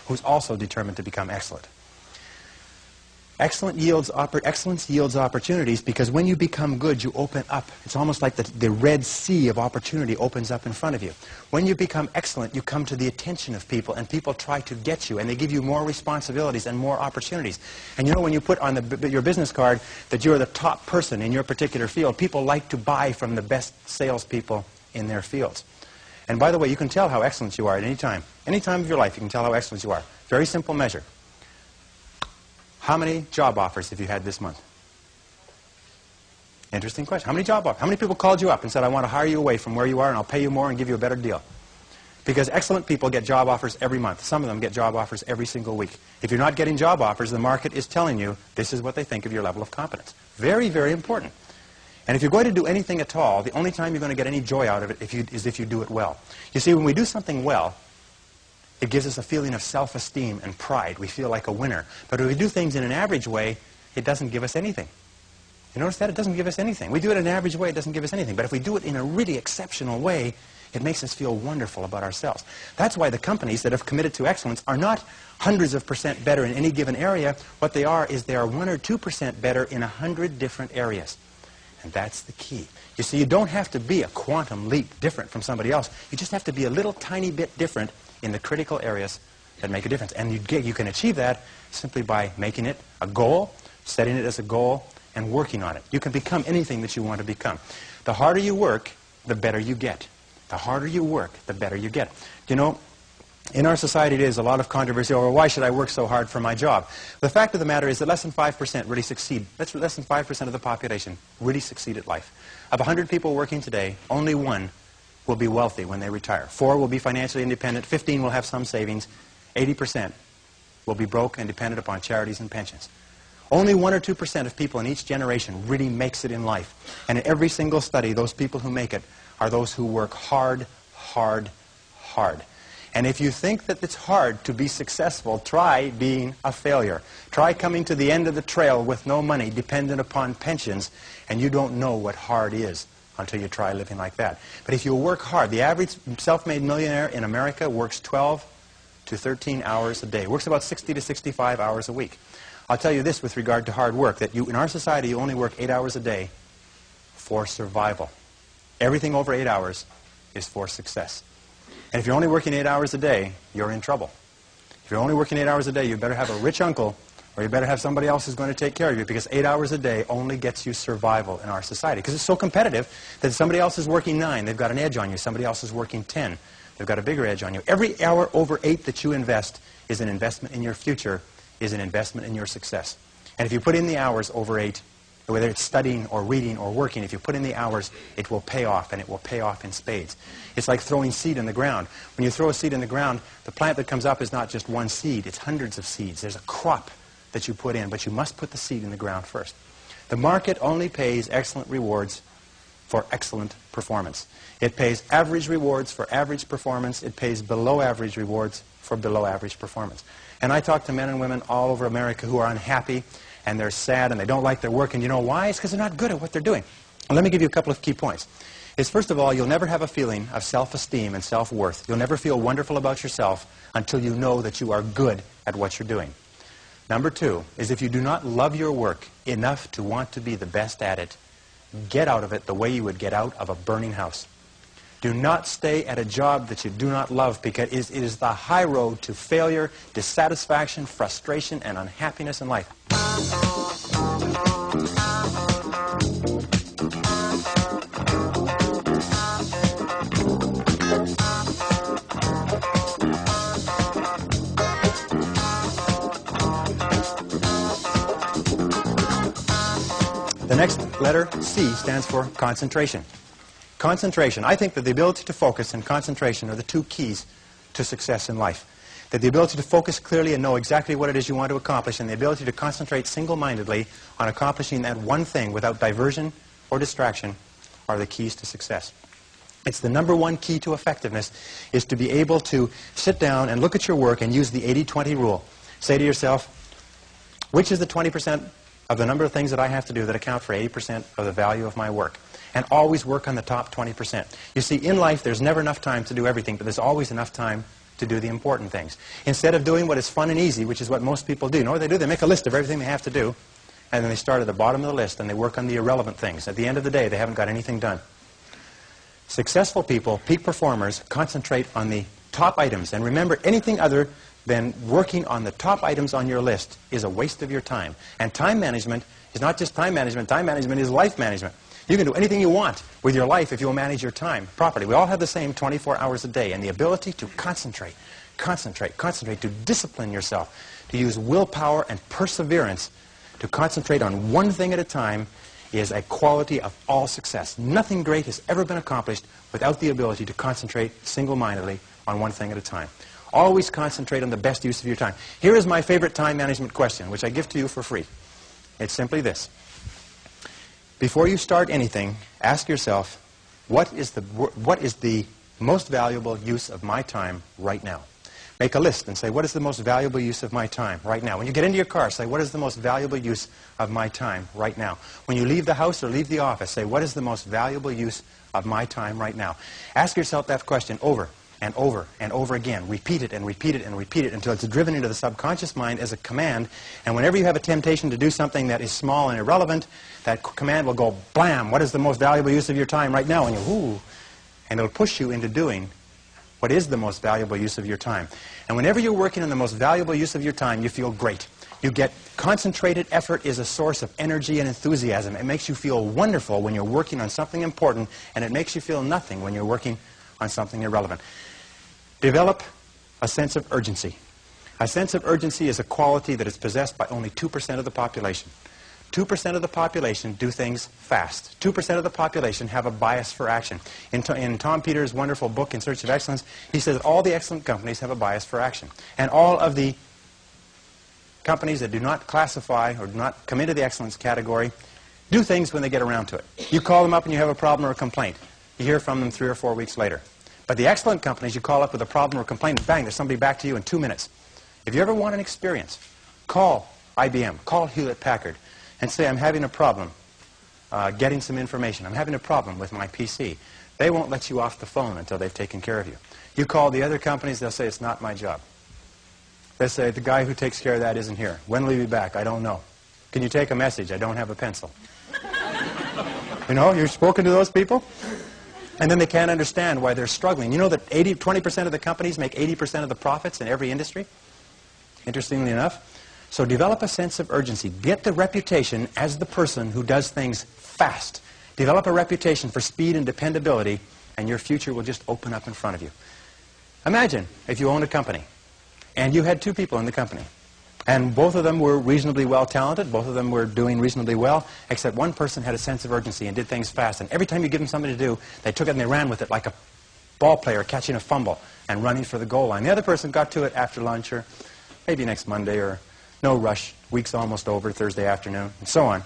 who's also determined to become excellent. Excellence yields opportunities, because when you become good, you open up. It's almost like the Red Sea of opportunity opens up in front of you. When you become excellent, you come to the attention of people, and people try to get you, and they give you more responsibilities and more opportunities. And you know, when you put on your business card that you're the top person in your particular field, people like to buy from the best salespeople in their fields. And by the way, you can tell how excellent you are at any time. Any time of your life, you can tell how excellent you are. Very simple measure. How many job offers have you had this month? Interesting question. How many job offers? How many people called you up and said, I want to hire you away from where you are and I'll pay you more and give you a better deal? Because excellent people get job offers every month. Some of them get job offers every single week. If you're not getting job offers, the market is telling you this is what they think of your level of competence. Very, very important. And if you're going to do anything at all, the only time you're going to get any joy out of it is if you do it well. You see, when we do something well, it gives us a feeling of self-esteem and pride. We feel like a winner. But if we do things in an average way, it doesn't give us anything. You notice that? It doesn't give us anything. We do it in an average way, it doesn't give us anything. But if we do it in a really exceptional way, it makes us feel wonderful about ourselves. That's why the companies that have committed to excellence are not hundreds of % better in any given area. What they are is they are 1 or 2% better in 100 different areas. And that's the key. You see, you don't have to be a quantum leap different from somebody else. You just have to be a little tiny bit different in the critical areas that make a difference. And you can achieve that simply by making it a goal, setting it as a goal, and working on it. You can become anything that you want to become. The harder you work, the better you get. The harder you work, the better you get. You know, in our society there's a lot of controversy over why should I work so hard for my job. The fact of the matter is that less than 5% really succeed. Less than 5% of the population really succeed at life. Of 100 people working today, only 1 will be wealthy when they retire. 4 will be financially independent. 15 will have some savings. 80% will be broke and dependent upon charities and pensions. Only 1 or 2% of people in each generation really makes it in life. And in every single study, those people who make it are those who work hard, hard, hard. And if you think that it's hard to be successful, try being a failure. Try coming to the end of the trail with no money, dependent upon pensions, and you don't know what hard is until you try living like that. But if you work hard, the average self-made millionaire in America works 12 to 13 hours a day. Works about 60 to 65 hours a week. I'll tell you this with regard to hard work, that in our society you only work 8 hours a day for survival. Everything over 8 hours is for success. And if you're only working 8 hours a day, you're in trouble. If you're only working 8 hours a day, you better have a rich uncle, or you better have somebody else who's going to take care of you, because 8 hours a day only gets you survival in our society. Because it's so competitive that somebody else is working 9, they've got an edge on you. Somebody else is working 10, they've got a bigger edge on you. Every hour over 8 that you invest is an investment in your future, is an investment in your success. And if you put in the hours over 8, whether it's studying or reading or working, if you put in the hours, it will pay off, and it will pay off in spades. It's like throwing seed in the ground. When you throw a seed in the ground, the plant that comes up is not just one seed, it's hundreds of seeds. There's a crop that you put in, but you must put the seed in the ground first. The market only pays excellent rewards for excellent performance. It pays average rewards for average performance. It pays below average rewards for below average performance. And I talk to men and women all over America who are unhappy, and they're sad, and they don't like their work, and you know why? It's because they're not good at what they're doing. And let me give you a couple of key points. First of all, you'll never have a feeling of self-esteem and self-worth. You'll never feel wonderful about yourself until you know that you are good at what you're doing. Number 2 is if you do not love your work enough to want to be the best at it, get out of it the way you would get out of a burning house. Do not stay at a job that you do not love, because it is the high road to failure, dissatisfaction, frustration, and unhappiness in life. The next letter, C, stands for concentration. Concentration. I think that the ability to focus and concentration are the 2 keys to success in life. That the ability to focus clearly and know exactly what it is you want to accomplish, and the ability to concentrate single-mindedly on accomplishing that one thing without diversion or distraction are the keys to success. It's the number 1 key to effectiveness, is to be able to sit down and look at your work and use the 80-20 rule. Say to yourself, which is the 20% of the number of things that I have to do that account for 80% of the value of my work? And always work on the top 20%. You see, in life, there's never enough time to do everything, but there's always enough time to do the important things. Instead of doing what is fun and easy, which is what most people do. You know what they do? They make a list of everything they have to do, and then they start at the bottom of the list and they work on the irrelevant things. At the end of the day, they haven't got anything done. Successful people, peak performers, concentrate on the top items. And remember, anything other than working on the top items on your list is a waste of your time. And time management is not just time management is life management. You can do anything you want with your life if you'll manage your time properly. We all have the same 24 hours a day, and the ability to concentrate, to discipline yourself, to use willpower and perseverance to concentrate on one thing at a time is a quality of all success. Nothing great has ever been accomplished without the ability to concentrate single-mindedly on one thing at a time. Always concentrate on the best use of your time. Here is my favorite time management question, which I give to you for free. It's simply this. Before you start anything, ask yourself, what is the most valuable use of my time right now? Make a list and say, what is the most valuable use of my time right now? When you get into your car, say, what is the most valuable use of my time right now? When you leave the house or leave the office, say, what is the most valuable use of my time right now? Ask yourself that question over and over and over again. Repeat it and repeat it and repeat it until it's driven into the subconscious mind as a command. And whenever you have a temptation to do something that is small and irrelevant, that command will go, blam, what is the most valuable use of your time right now? And you, ooh, and it'll push you into doing what is the most valuable use of your time. And whenever you're working on the most valuable use of your time, you feel great. You get concentrated effort is a source of energy and enthusiasm. It makes you feel wonderful when you're working on something important, and it makes you feel nothing when you're working on something irrelevant. Develop a sense of urgency. A sense of urgency is a quality that is possessed by only 2% of the population. 2% of the population do things fast. 2% of the population have a bias for action. In Tom Peters' wonderful book, In Search of Excellence, he says all the excellent companies have a bias for action. And all of the companies that do not classify or do not come into the excellence category do things when they get around to it. You call them up and you have a problem or a complaint. You hear from them 3 or 4 weeks later. But the excellent companies, you call up with a problem or a complaint, and bang, there's somebody back to you in 2 minutes. If you ever want an experience, call IBM, call Hewlett-Packard, and say, I'm having a problem getting some information. I'm having a problem with my PC. They won't let you off the phone until they've taken care of you. You call the other companies, they'll say, it's not my job. They say, the guy who takes care of that isn't here. When will he be back? I don't know. Can you take a message? I don't have a pencil. You know, you've spoken to those people? And then they can't understand why they're struggling. You know that 20% of the companies make 80% of the profits in every industry? Interestingly enough. So develop a sense of urgency. Get the reputation as the person who does things fast. Develop a reputation for speed and dependability, and your future will just open up in front of you. Imagine if you owned a company, and you had 2 people in the company, and both of them were reasonably well talented, both of them were doing reasonably well, except one person had a sense of urgency and did things fast. And every time you give them something to do, they took it and they ran with it like a ball player catching a fumble and running for the goal line. The other person got to it after lunch or maybe next Monday or no rush, week's almost over, Thursday afternoon, and so on.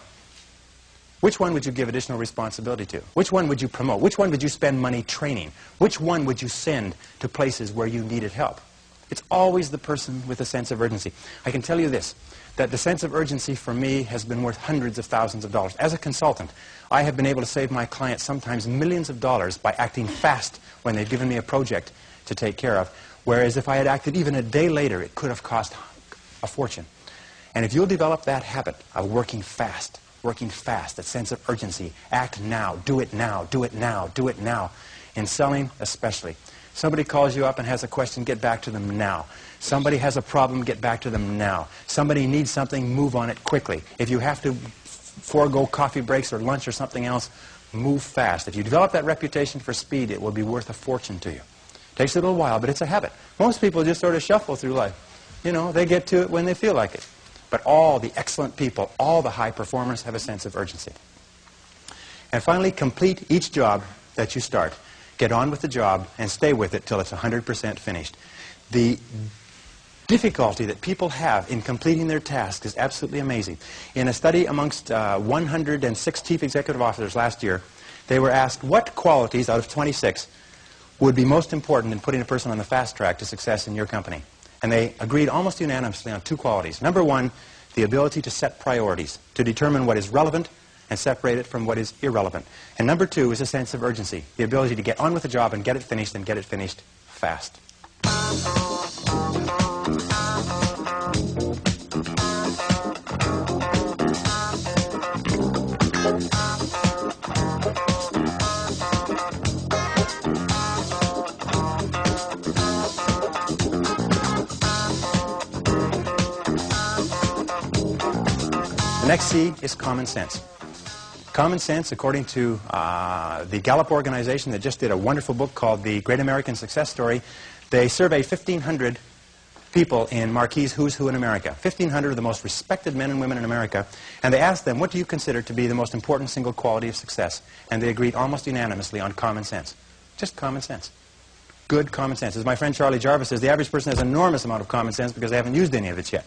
Which one would you give additional responsibility to? Which one would you promote? Which one would you spend money training? Which one would you send to places where you needed help? It's always the person with a sense of urgency. I can tell you this, that the sense of urgency for me has been worth hundreds of thousands of dollars. As a consultant, I have been able to save my clients sometimes millions of dollars by acting fast when they've given me a project to take care of, whereas if I had acted even a day later, it could have cost a fortune. And if you'll develop that habit of working fast, that sense of urgency, act now, do it now, do it now, do it now, in selling especially. Somebody calls you up and has a question, get back to them now. Somebody has a problem, get back to them now. Somebody needs something, move on it quickly. If you have to forego coffee breaks or lunch or something else, move fast. If you develop that reputation for speed, it will be worth a fortune to you. It takes a little while, but it's a habit. Most people just sort of shuffle through life. You know, they get to it when they feel like it. But all the excellent people, all the high performers have a sense of urgency. And finally, complete each job that you start. Get on with the job and stay with it till it's 100% finished. The difficulty that people have in completing their tasks is absolutely amazing. In a study amongst 106 chief executive officers last year, they were asked what qualities out of 26 would be most important in putting a person on the fast track to success in your company. And they agreed almost unanimously on 2 qualities. Number 1, the ability to set priorities, to determine what is relevant and separate it from what is irrelevant. And number 2 is a sense of urgency, the ability to get on with the job and get it finished fast. The next C is common sense. Common sense, according to the Gallup organization that just did a wonderful book called The Great American Success Story, they surveyed 1,500 people in Marquis' Who's Who in America, 1,500 of the most respected men and women in America, and they asked them, what do you consider to be the most important single quality of success? And they agreed almost unanimously on common sense. Just common sense. Good common sense. As my friend Charlie Jarvis says, the average person has an enormous amount of common sense because they haven't used any of it yet.